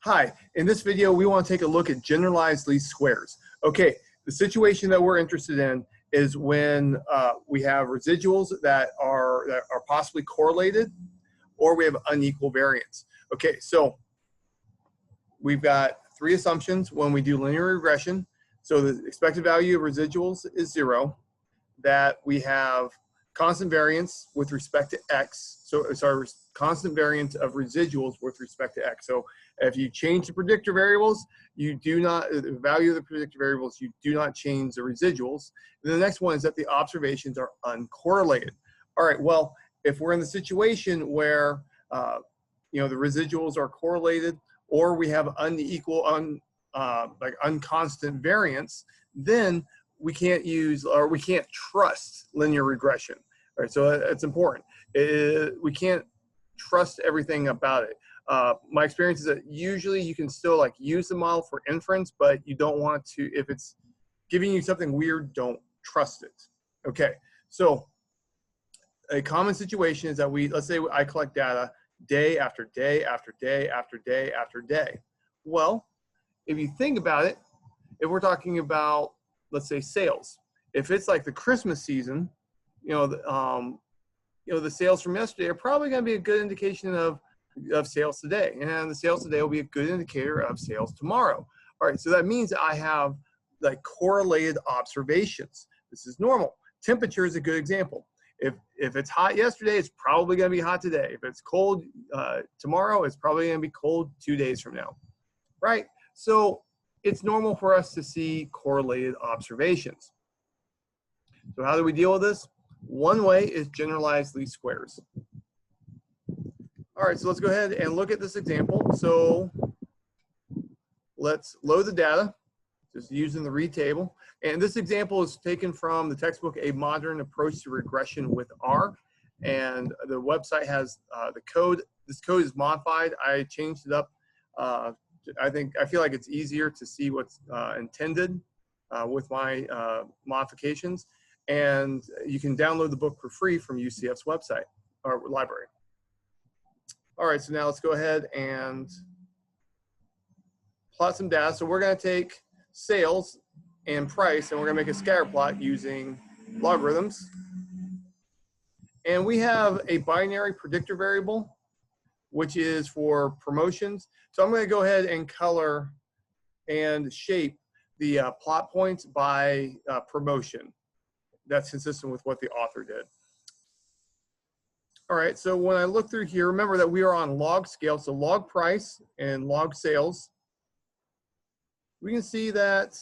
Hi, in this video, we want to take a look at generalized least squares. Okay, the situation that we're interested in is when we have residuals that are possibly correlated, or we have unequal variance. Okay, so we've got three assumptions when we do linear regression. So the expected value of residuals is 0, that we have constant variance with respect to x. So sorry, constant variance of residuals with respect to x. So if you change the predictor variables, you do not, the value of the predictor variables, you do not change the residuals. And the next one is that the observations are uncorrelated. All right, well, if we're in the situation where the residuals are correlated, or we have unequal, like unconstant variance, then we can't use, or we can't trust linear regression. All right, so it's important. We can't trust everything about it. My experience is that usually you can still use the model for inference, but you don't want to, if it's giving you something weird, don't trust it. Okay, so a common situation is that let's say I collect data day after day after day after day after day. Well, if you think about it, if we're talking about, let's say, sales, if it's like the Christmas season, the sales from yesterday are probably going to be a good indication of sales today, and the sales today will be a good indicator of sales tomorrow. All right, so that means that I have correlated observations. This is normal. Temperature is a good example. If it's hot yesterday, it's probably going to be hot today. If it's cold tomorrow, it's probably going to be cold 2 days from now, right? So it's normal for us to see correlated observations. So how do we deal with this? One way is generalized least squares. All right, so let's go ahead and look at this example. So let's load the data, just using the read table. And this example is taken from the textbook, A Modern Approach to Regression with R. And the website has the code. This code is modified. I changed it up. I feel like it's easier to see what's intended with my modifications. And you can download the book for free from UCF's website or library. All right, so now let's go ahead and plot some data. So we're going to take sales and price, and we're going to make a scatter plot using logarithms. And we have a binary predictor variable, which is for promotions. So I'm going to go ahead and color and shape the plot points by promotion. That's consistent with what the author did. All right, so when I look through here, remember that we are on log scale, so log price and log sales. We can see that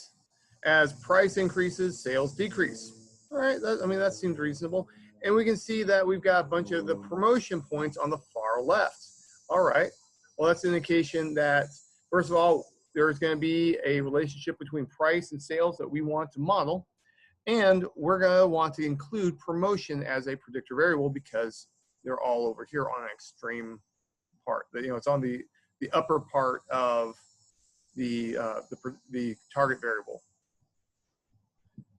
as price increases, sales decrease. All right, that seems reasonable. And we can see that we've got a bunch of the promotion points on the far left. All right, well, that's an indication that, first of all, there's going to be a relationship between price and sales that we want to model. And we're going to want to include promotion as a predictor variable because they're all over here on an extreme part. It's on the upper part of the target variable.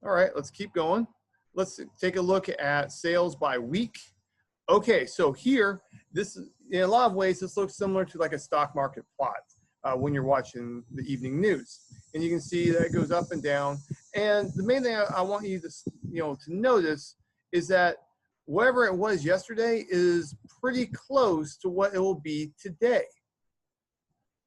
All right, let's keep going. Let's take a look at sales by week. Okay, so here, in a lot of ways, this looks similar to like a stock market plot when you're watching the evening news. And you can see that it goes up and down. And the main thing I want you to notice is that whatever it was yesterday is pretty close to what it will be today.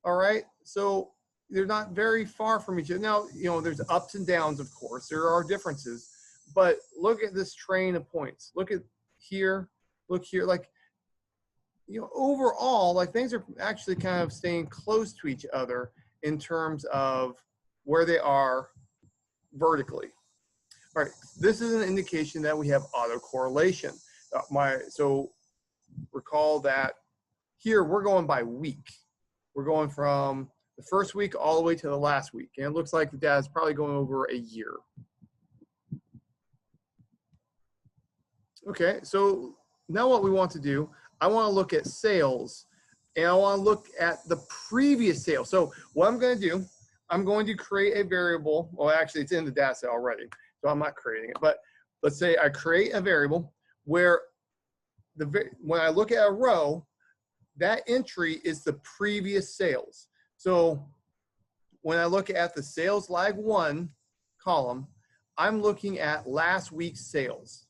All right, so they're not very far from each other. Now, there's ups and downs, of course. There are differences. But look at this train of points. Look at here, look here. Overall, things are actually kind of staying close to each other in terms of where they are vertically. All right, this is an indication that we have autocorrelation. So recall that here we're going by week. We're going from the first week all the way to the last week. And it looks like the data is probably going over a year. Okay, so now what we want to do, I want to look at sales, and I want to look at the previous sale. So what I'm going to do, I'm going to create a variable. Well, actually, it's in the data set already, so I'm not creating it. But let's say I create a variable where when I look at a row, that entry is the previous sales. So when I look at the sales lag 1 column, I'm looking at last week's sales.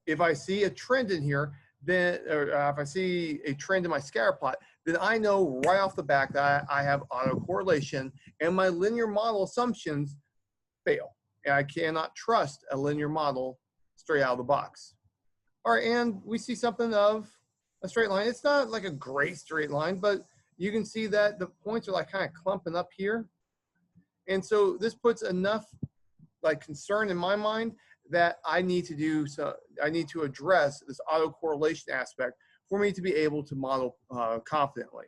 If I see a trend in here, then, or if I see a trend in my scatter plot, then I know right off the back that I have autocorrelation and my linear model assumptions fail. And I cannot trust a linear model straight out of the box. All right, and we see something of a straight line. It's not like a great straight line, but you can see that the points are like kind of clumping up here. And so this puts enough like concern in my mind that I need to address this autocorrelation aspect for me to be able to model confidently.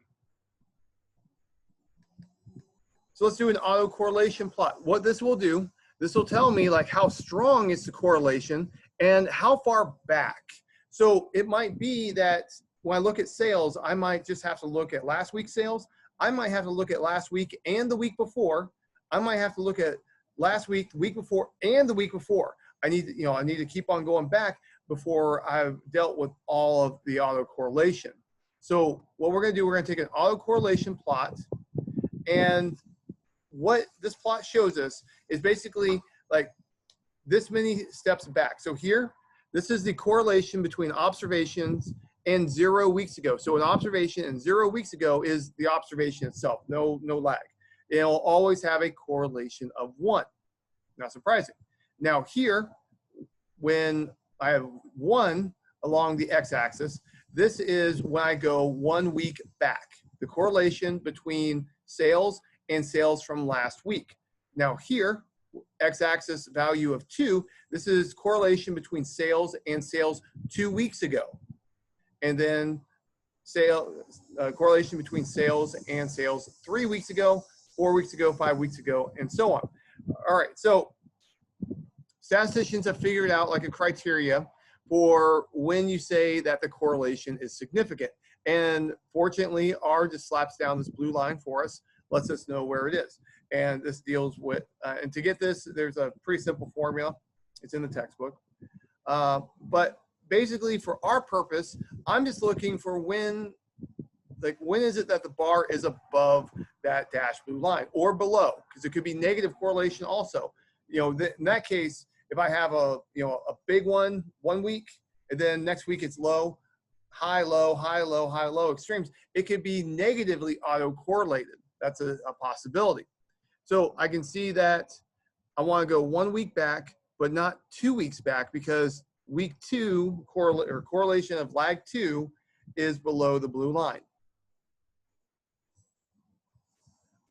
So let's do an autocorrelation plot. What this will do, this will tell me like how strong is the correlation and how far back. So it might be that when I look at sales, I might just have to look at last week's sales. I might have to look at last week and the week before. I might have to look at last week, the week before, and the week before. I need to keep on going back before I've dealt with all of the autocorrelation. So what we're going to do, we're going to take an autocorrelation plot, and what this plot shows us is basically like this many steps back. So here, this is the correlation between observations and 0 weeks ago. So an observation and 0 weeks ago is the observation itself, no lag. It'll always have a correlation of 1. Not surprising. Now here, when I have 1 along the x-axis, this is when I go 1 week back, the correlation between sales and sales from last week. Now here, x-axis value of 2, this is correlation between sales and sales 2 weeks ago. And then correlation between sales and sales 3 weeks ago, 4 weeks ago, 5 weeks ago, and so on. All right, so statisticians have figured out like a criteria for when you say that the correlation is significant. And fortunately, R just slaps down this blue line for us, lets us know where it is. And this deals with, and to get this, there's a pretty simple formula. It's in the textbook. But basically for our purpose, I'm just looking for when is it that the bar is above that dashed blue line or below? Because it could be negative correlation also. In that case, if I have a big one week, and then next week it's low, high, low, high, low, high, low extremes, it could be negatively autocorrelated. That's a possibility. So I can see that I want to go 1 week back, but not 2 weeks back, because week 2 correlation of lag 2 is below the blue line.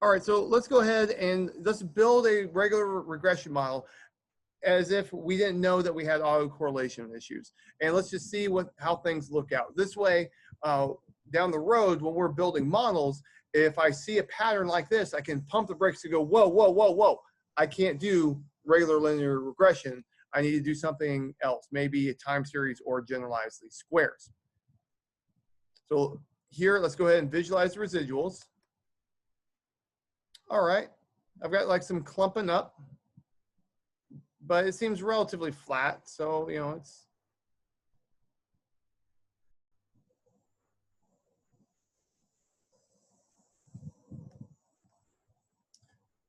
All right, so let's go ahead and let's build a regular regression model as if we didn't know that we had autocorrelation issues. And let's just see how things look out. This way, down the road, when we're building models, if I see a pattern like this, I can pump the brakes and go, whoa, whoa, whoa, whoa. I can't do regular linear regression. I need to do something else, maybe a time series or generalized least squares. So here, let's go ahead and visualize the residuals. All right, I've got like some clumping up, but it seems relatively flat. So, it's.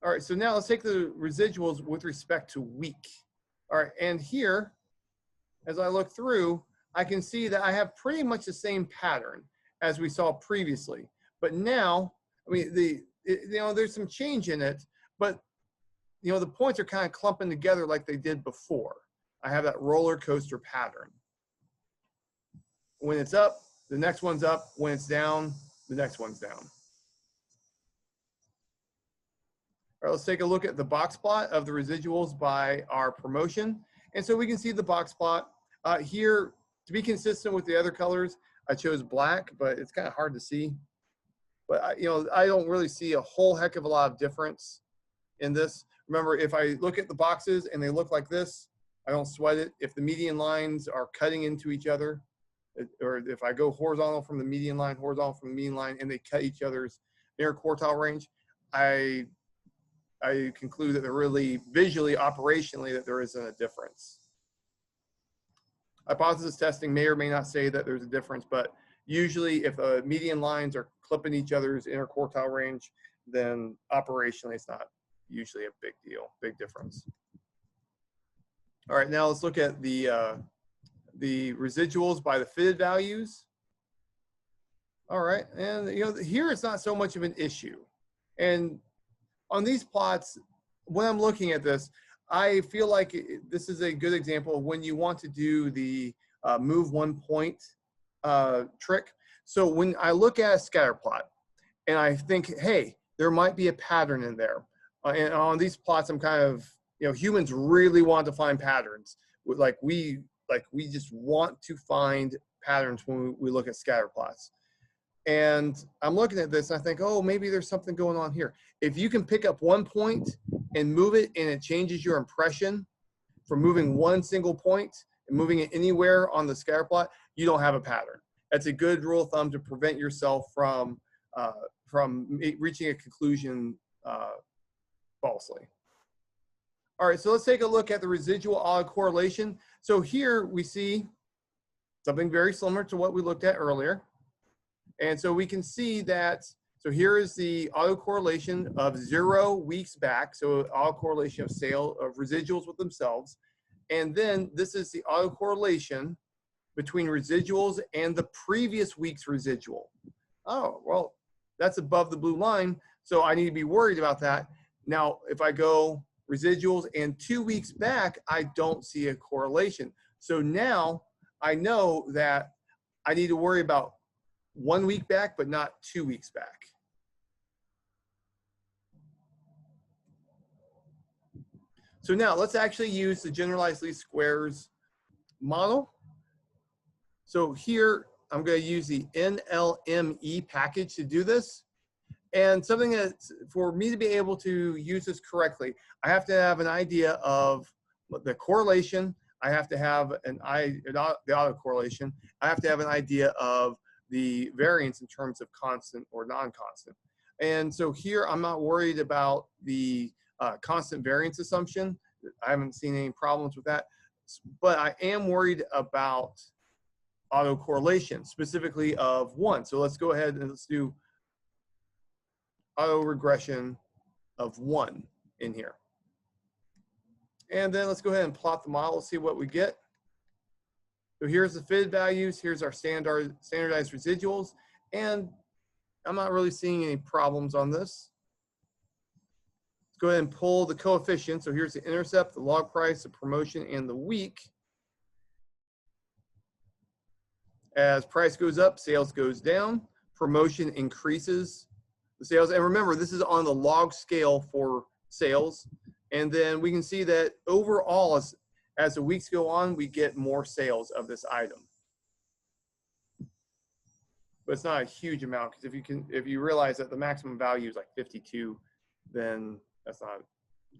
All right, so now let's take the residuals with respect to week. All right, and here, as I look through, I can see that I have pretty much the same pattern as we saw previously. But now, I mean, there's some change in it, but the points are kind of clumping together like they did before. I have that roller coaster pattern. When it's up, the next one's up. When it's down, the next one's down. All right, let's take a look at the box plot of the residuals by our promotion. And so we can see the box plot here. To be consistent with the other colors, I chose black, but it's kind of hard to see. But I don't really see a whole heck of a lot of difference in this. Remember, if I look at the boxes and they look like this, I don't sweat it. If the median lines are cutting into each other, or if I go horizontal from the median line, horizontal from the median line, and they cut each other's near quartile range, I conclude that they're really visually, operationally, that there isn't a difference. Hypothesis testing may or may not say that there's a difference, but usually if the median lines are clipping each other's interquartile range, then operationally it's not usually a big deal, big difference. All right, now let's look at the residuals by the fitted values. All right, and here it's not so much of an issue. And on these plots, when I'm looking at this, I feel like this is a good example of when you want to do the move 1 point trick. So when I look at a scatter plot and I think, hey, there might be a pattern in there. And on these plots, I'm kind of, humans really want to find patterns. Like we just want to find patterns when we look at scatter plots. And I'm looking at this and I think, oh, maybe there's something going on here. If you can pick up 1 point and move it and it changes your impression from moving one single point and moving it anywhere on the scatter plot, you don't have a pattern. That's a good rule of thumb to prevent yourself from reaching a conclusion falsely. All right, so let's take a look at the residual autocorrelation. So here we see something very similar to what we looked at earlier. And so we can see that, so here is the autocorrelation of 0 weeks back. So autocorrelation of residuals with themselves. And then this is the autocorrelation between residuals and the previous week's residual. Oh, well, that's above the blue line. So I need to be worried about that. Now, if I go residuals and 2 weeks back, I don't see a correlation. So now I know that I need to worry about 1 week back, but not 2 weeks back. So now let's actually use the generalized least squares model. So here I'm going to use the NLME package to do this. And something that, for me to be able to use this correctly, I have to have an idea of the correlation. I have to have the autocorrelation. I have to have an idea of the variance in terms of constant or non-constant. And so here I'm not worried about the constant variance assumption. I haven't seen any problems with that. But I am worried about autocorrelation, specifically of 1. So let's go ahead and let's do autoregression of 1 in here. And then let's go ahead and plot the model, see what we get. So here's the fitted values, here's our standardized residuals, and I'm not really seeing any problems on this. Let's go ahead and pull the coefficients. So here's the intercept, the log price, the promotion, and the week. As price goes up, sales goes down, promotion increases the sales. And remember, this is on the log scale for sales. And then we can see that overall, as the weeks go on, we get more sales of this item. But it's not a huge amount, because if you realize that the maximum value is like 52, then that's not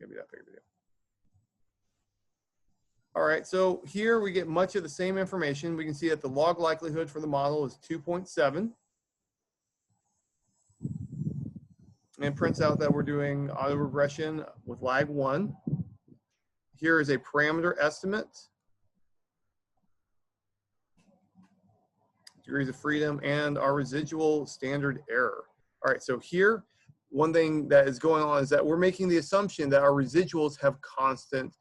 gonna be that big of a deal. All right, so here we get much of the same information. We can see that the log likelihood for the model is 2.7. And it prints out that we're doing autoregression with lag 1. Here is a parameter estimate, degrees of freedom, and our residual standard error. All right, so here, one thing that is going on is that we're making the assumption that our residuals have constant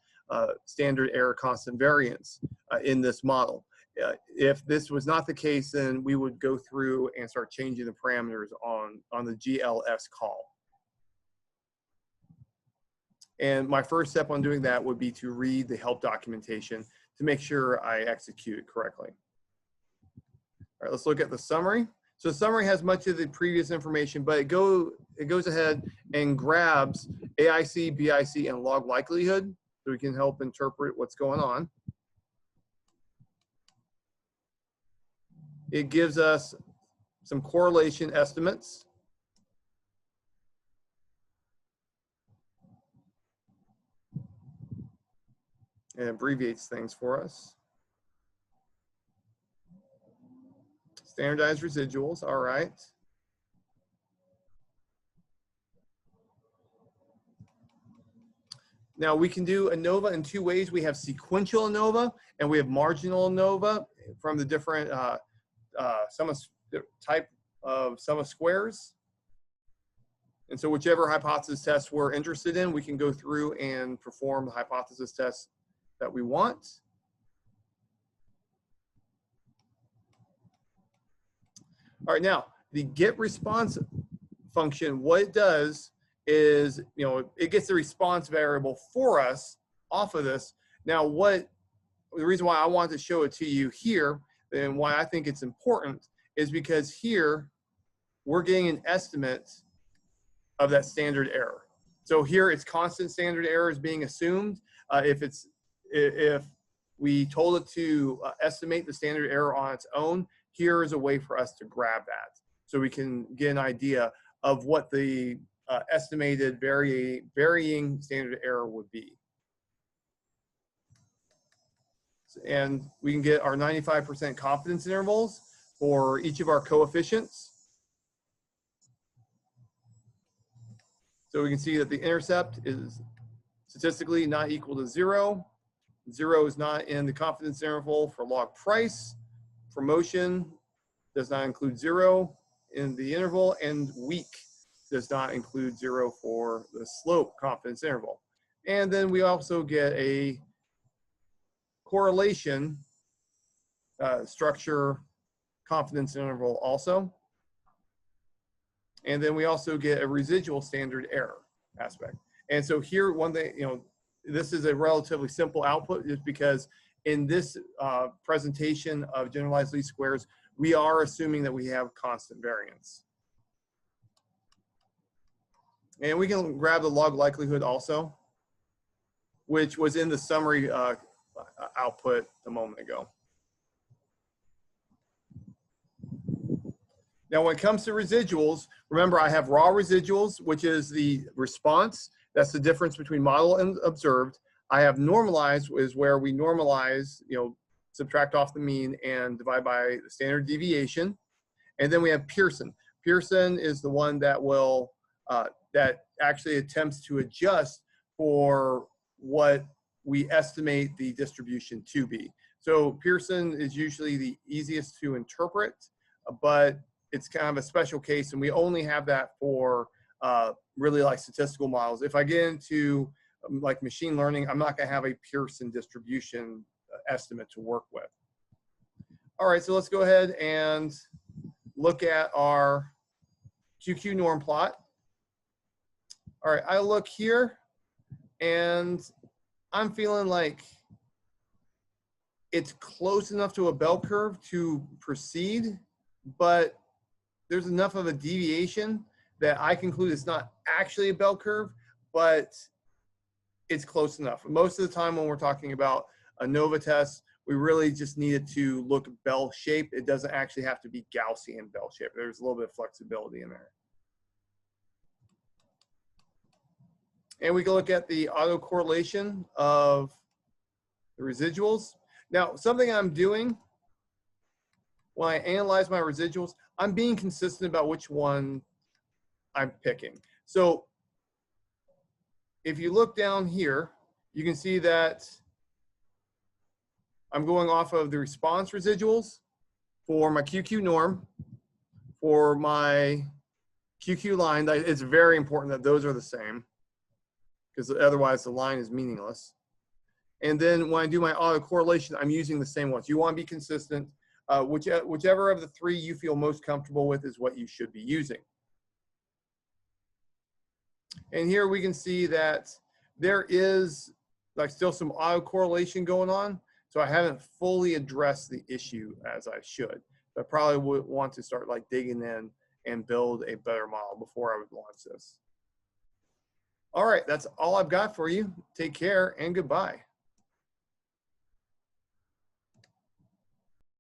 standard error, constant variance in this model. If this was not the case, then we would go through and start changing the parameters on the GLS call. And my first step on doing that would be to read the help documentation to make sure I execute it correctly. All right, let's look at the summary. So the summary has much of the previous information, but it goes ahead and grabs AIC, BIC, and log likelihood, so we can help interpret what's going on. It gives us some correlation estimates. And abbreviates things for us. Standardized residuals, all right. Now we can do ANOVA in 2 ways. We have sequential ANOVA and we have marginal ANOVA from the different type of sum of squares. And so whichever hypothesis test we're interested in, we can go through and perform the hypothesis test that we want. All right, now the get response function, what it does is, it gets the response variable for us off of this. Now, the reason why I want to show it to you here and why I think it's important is because here we're getting an estimate of that standard error. So here it's constant standard error is being assumed. If we told it to estimate the standard error on its own, here is a way for us to grab that. So we can get an idea of what the estimated varying standard error would be. And we can get our 95% confidence intervals for each of our coefficients. So we can see that the intercept is statistically not equal to 0. 0 is not in the confidence interval for log price. For motion, does not include 0 in the interval, and weak does not include 0 for the slope confidence interval. And then we also get a correlation structure confidence interval also. And then we also get a residual standard error aspect. And so here, one thing, this is a relatively simple output just because in this presentation of generalized least squares, we are assuming that we have constant variance. And we can grab the log likelihood also, which was in the summary output a moment ago. Now, when it comes to residuals, remember I have raw residuals, which is the response. That's the difference between model and observed. I have normalized, is where we normalize, subtract off the mean and divide by the standard deviation. And then we have Pearson. Pearson is the one that will, that actually attempts to adjust for what we estimate the distribution to be. So Pearson is usually the easiest to interpret, but it's kind of a special case, and we only have that for really like statistical models. If I get into like machine learning, I'm not going to have a Pearson distribution estimate to work with. All right, so let's go ahead and look at our QQ norm plot. All right, I look here, and I'm feeling like it's close enough to a bell curve to proceed, but there's enough of a deviation that I conclude it's not actually a bell curve, but it's close enough. Most of the time when we're talking about ANOVA tests, we really just need it to look bell shaped. It doesn't actually have to be Gaussian bell shaped. There's a little bit of flexibility in there. And we can look at the autocorrelation of the residuals. Now, something I'm doing when I analyze my residuals, I'm being consistent about which one I'm picking. So if you look down here, you can see that I'm going off of the response residuals for my QQ norm, for my QQ line. It's very important that those are the same, because otherwise the line is meaningless. And then when I do my autocorrelation, I'm using the same ones. You want to be consistent. Whichever of the three you feel most comfortable with is what you should be using. And here we can see that there is like still some autocorrelation going on. So I haven't fully addressed the issue as I should. I probably would want to start like digging in and build a better model before I would launch this. All right, that's all I've got for you. Take care and goodbye.